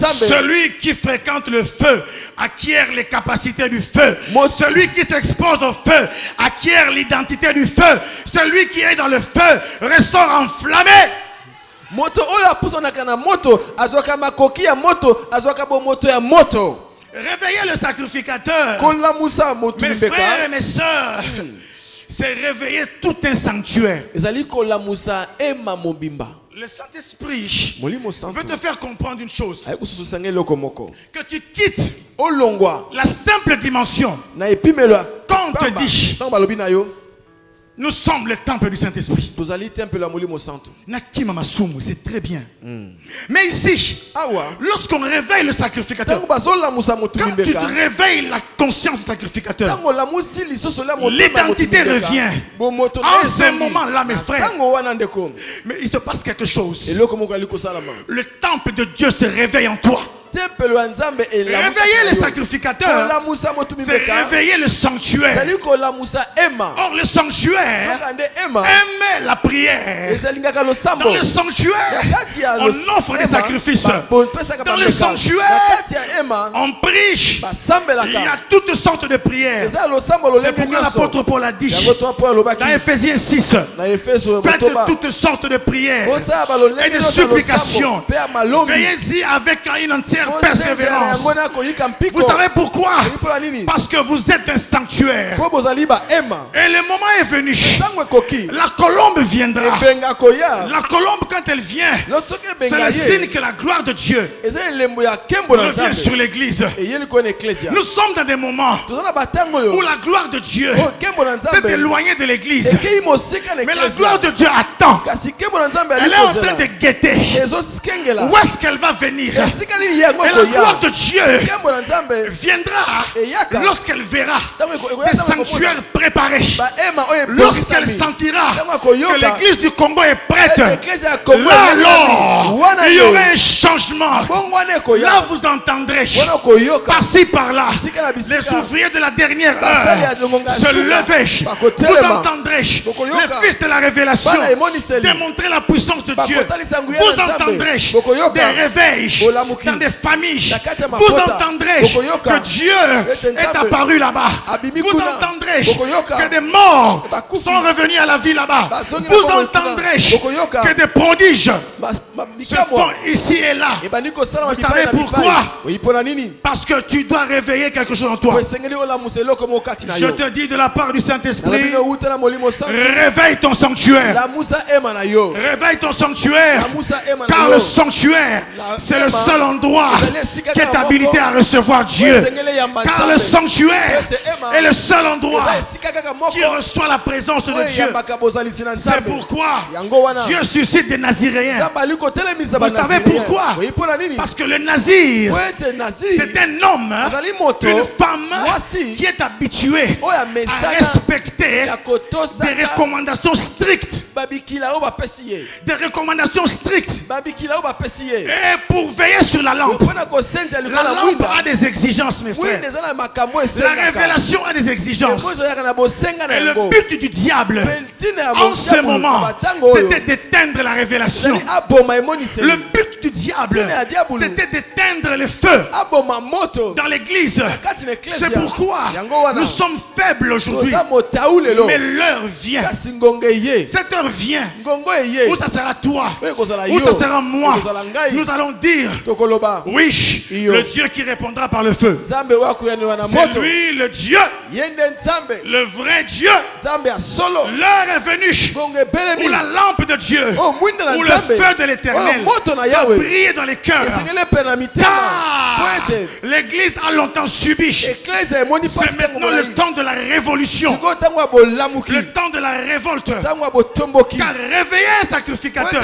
celui qui fréquente le feu acquiert les capacités du feu. Celui qui s'expose au feu acquiert l'identité du feu. Celui qui est dans le feu ressort enflammé. Réveiller le sacrificateur, mes frères et mes sœurs, c'est réveiller tout un sanctuaire. Le Saint-Esprit veut te faire comprendre une chose. Que tu quittes la simple dimension. Quand on te dit, nous sommes le temple du Saint-Esprit. C'est très bien. Mais ici, lorsqu'on réveille le sacrificateur, quand tu te réveilles la conscience du sacrificateur, l'identité revient. En ce moment-là, mes frères, mais il se passe quelque chose. Le temple de Dieu se réveille en toi. Réveiller les sacrificateurs, c'est réveiller le sanctuaire. Or le sanctuaire aimait la prière. Dans le sanctuaire, on offre des sacrifices. Dans le sanctuaire, on prie. Il y a toutes sortes de prières. C'est pourquoi l'apôtre Paul a dit dans Ephésiens 6, faites toutes sortes de prières et de supplications. Veillez-y avec une entière persévérance. Vous savez pourquoi? Parce que vous êtes un sanctuaire. Et le moment est venu. La colombe viendra. La colombe, quand elle vient, c'est le signe que la gloire de Dieu revient sur l'église. Nous sommes dans des moments où la gloire de Dieu s'est éloignée de l'église. Mais la gloire de Dieu attend. Elle est en train de guetter. Où est-ce qu'elle va venir? Et la gloire de Dieu viendra lorsqu'elle verra des sanctuaires préparés. Lorsqu'elle sentira que l'église du Congo est prête. Là alors, il y aura un changement. Là vous entendrez par-ci par-là les ouvriers de la dernière heure se lever. Vous entendrez les fils de la révélation démontrer la puissance de Dieu. Vous entendrez des réveils dans des familles. Vous entendrez que Dieu est apparu là-bas. Vous entendrez que des morts sont revenus à la vie là-bas. Vous entendrez que des prodiges se font ici et là. Vous savez pourquoi? Parce que tu dois réveiller quelque chose en toi. Je te dis de la part du Saint-Esprit, réveille ton sanctuaire. Réveille ton sanctuaire. Car le sanctuaire, c'est le seul endroit qui est habilité à recevoir Dieu. Car le sanctuaire est le seul endroit qui reçoit la présence de Dieu. C'est pourquoi Dieu suscite des Naziréens. Vous savez pourquoi? Parce que le Nazir, c'est un homme, une femme qui est habituée à respecter des recommandations strictes. Des recommandations strictes. Et pour veiller sur la lampe, la lampe a des exigences, mes frères. La révélation a des exigences. Et le but du diable en ce moment, c'était d'éteindre la révélation. Le but du diable, c'était d'éteindre le feu dans l'église. C'est pourquoi nous sommes faibles aujourd'hui. Mais l'heure vient. Cette heure vient où ça sera toi, où ça sera moi. Nous allons dire oui, le Dieu qui répondra par le feu. C'est lui le Dieu, le vrai Dieu. L'heure est venue où la lampe de Dieu, où le feu de l'Éternel va briller dans les cœurs. Car l'église a longtemps subi. C'est maintenant le temps de la révolution, le temps de la révolte. Car réveiller un sacrificateur,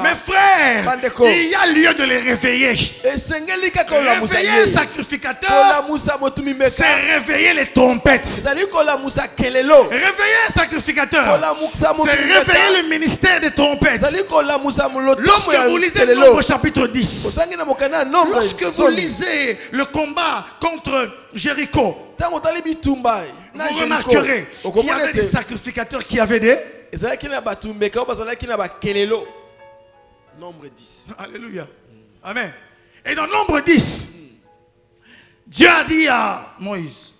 mes frères, il y a lieu de les réveiller. Réveiller un sacrificateur, c'est réveiller les trompettes. Réveiller un sacrificateur, c'est réveiller le ministère des trompettes. Lorsque vous lisez le Nombre chapitre 10, lorsque vous lisez le combat contre Jéricho, vous remarquerez qu'il y avait des sacrificateurs qui avaient des... Nombre 10. Alléluia. Amen. Et dans Nombre 10, Dieu a dit à Moïse,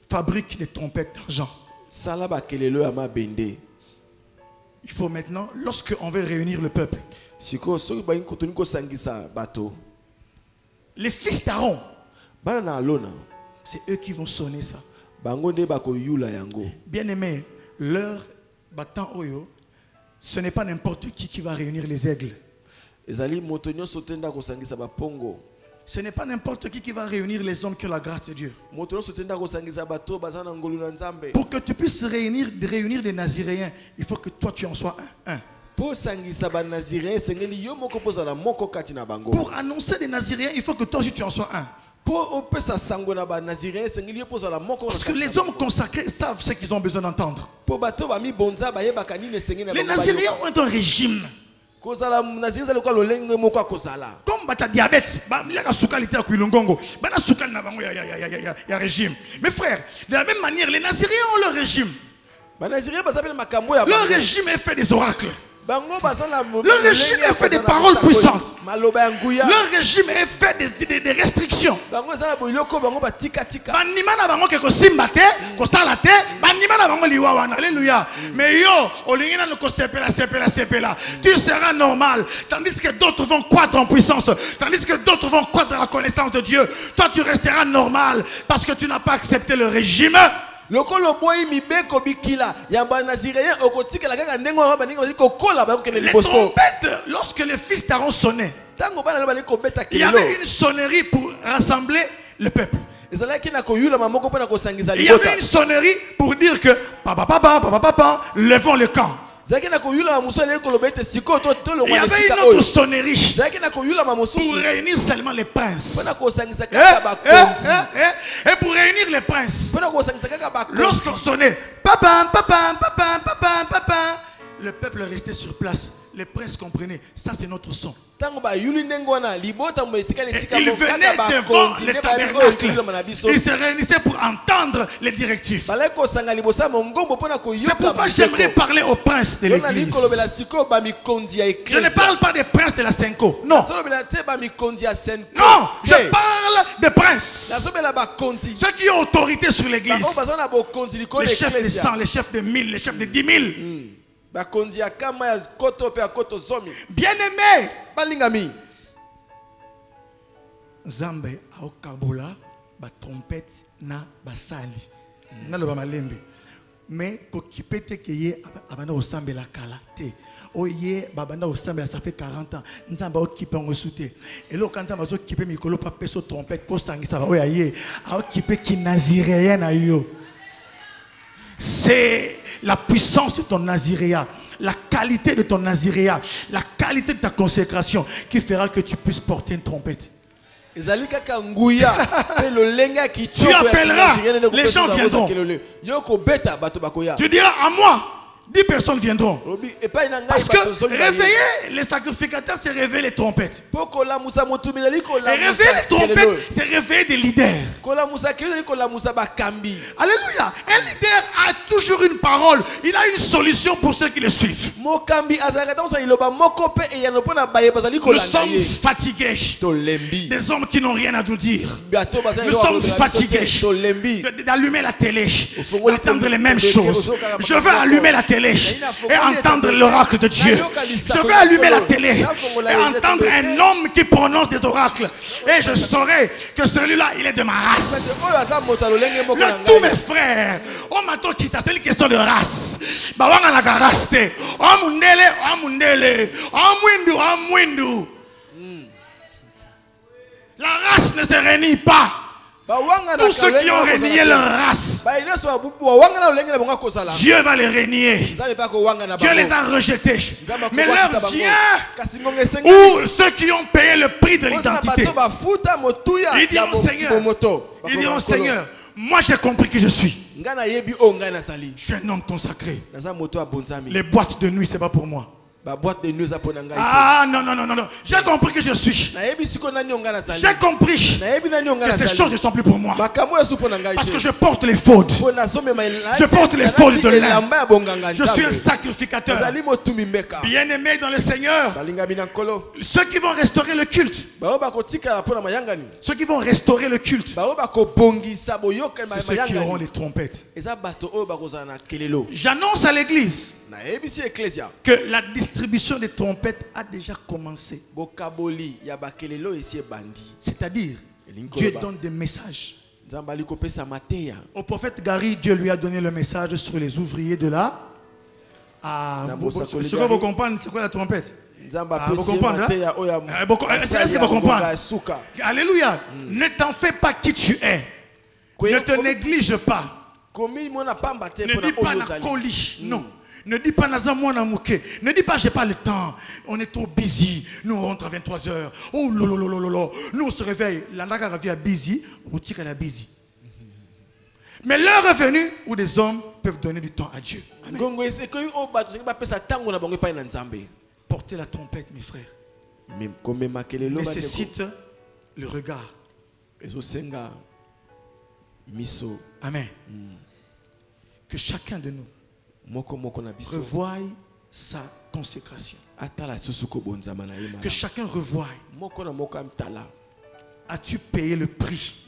fabrique des trompettes d'argent. Il faut maintenant, lorsque on veut réunir le peuple, les fils d'Aaron, c'est eux qui vont sonner ça. Bien aimé, leur battant oyo, Ce n'est pas n'importe qui va réunir les aigles. Ce n'est pas n'importe qui va réunir les hommes qui ont la grâce de Dieu. Pour que tu puisses réunir des Naziréens, il faut que toi tu en sois un. Pour annoncer des Naziréens, il faut que toi aussi tu en sois un. Parce que les hommes consacrés savent ce qu'ils ont besoin d'entendre. Les Naziréens ont un régime. Comme tu as diabète, il y a régime. Mes frères, de la même manière, les Naziréens ont leur régime. Leur régime est fait des oracles. Leur régime est fait des paroles puissantes. Leur régime est fait des restrictions. Alléluia. Mais tu seras normal. Tandis que d'autres vont croître en puissance. Tandis que d'autres vont croître dans la connaissance de Dieu. Toi tu resteras normal parce que tu n'as pas accepté le régime. Les trompettes, lorsque les fils d'Aaron sonnaient, il y avait une sonnerie pour rassembler le peuple. Il y avait une sonnerie pour dire que papa, levons le camp. Il y avait une autre sonnerie pour réunir seulement les princes. Et pour réunir les princes, lorsqu'on sonnait, papa, le peuple restait sur place. Les princes comprenaient, ça c'est notre son. Et ils venaient devant le tabernacle. Ils se réunissaient pour entendre les directifs. C'est pourquoi j'aimerais parler aux princes de l'église. Je ne parle pas des princes de la Senko. Non. Non, je parle des princes. Ceux qui ont autorité sur l'église. Les chefs de 100, les chefs de 1000, les chefs de 10 000. Bien-aimé, Zambé aokabola ba trompette na basali na lo ba malembe mais kokipete keye abanda osambe la kalate oye babanda osambe ça fait 40 ans nzamba okipe ngosute et lo kanta mazo kipe mikolo pa peso trompette po sangisa ba oyaye aokipe ki naziréen na yo. C'est la puissance de ton naziréat, la qualité de ton naziréat, la qualité de ta consécration qui fera que tu puisses porter une trompette. Tu appelleras, les gens viendront. Tu diras à moi, 10 personnes viendront. Parce que réveiller les sacrificateurs, c'est réveiller les trompettes. Et réveiller les trompettes, c'est réveiller des leaders. Alléluia. Un leader a toujours une parole. Il a une solution pour ceux qui le suivent. Nous sommes fatigués. Des hommes qui n'ont rien à nous dire. Nous sommes fatigués d'allumer la télé, d'entendre les mêmes choses. Je veux allumer la télé et entendre l'oracle de Dieu. Je vais allumer la télé et entendre un homme qui prononce des oracles. Et je saurai que celui-là, il est de ma race. Tous mes frères, on m'a dit qu'il une question de race. La race ne se réunit pas. Tous ceux qui ont régné leur race, Dieu va les régner. Dieu les a rejetés. Mais l'heure vient où ceux qui ont payé le prix de l'identité, ils diront Seigneur, moi j'ai compris que je suis. Je suis un homme consacré. Les boîtes de nuit, c'est pas pour moi. Ah non. J'ai compris que je suis. J'ai compris que ces choses ne sont plus pour moi. Parce que je porte les fautes. Je porte les fautes de l'âme. Je suis un sacrificateur. Bien-aimé dans le Seigneur. Ceux qui vont restaurer le culte. Ceux qui vont restaurer le culte. C'est ceux qui auront les trompettes. J'annonce à l'église que la distribution des trompettes a déjà commencé. C'est-à-dire, Dieu donne des messages. Au prophète Gary, Dieu lui a donné le message sur les ouvriers de la Ah, ce que vous comprenez, c'est quoi la trompette? Vous comprenez? Est-ce que vous comprenez? Alléluia. Ne t'en fais pas qui tu es. Ne te néglige pas. Ne dis pas na colis. Non. Ne dis pas Nazamouana Mouké. Ne dis pas j'ai pas le temps. On est trop busy. Nous on rentre à 23h. Oh lolo. Nous on se réveille. L'andaka revient à busy. On tire à la busy. Mais l'heure est venue où des hommes peuvent donner du temps à Dieu. Amen. Porter la trompette, mes frères, nécessite le regard. Amen. Que chacun de nous revoie sa consécration. Que chacun revoie. As-tu payé le prix?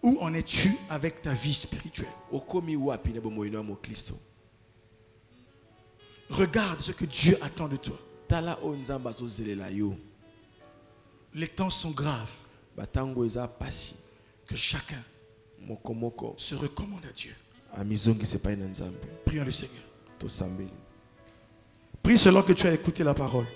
Où en es-tu avec ta vie spirituelle? Regarde ce que Dieu attend de toi. Les temps sont graves. Que chacun se recommande à Dieu. Prions le Seigneur. Prie selon que tu as écouté la parole.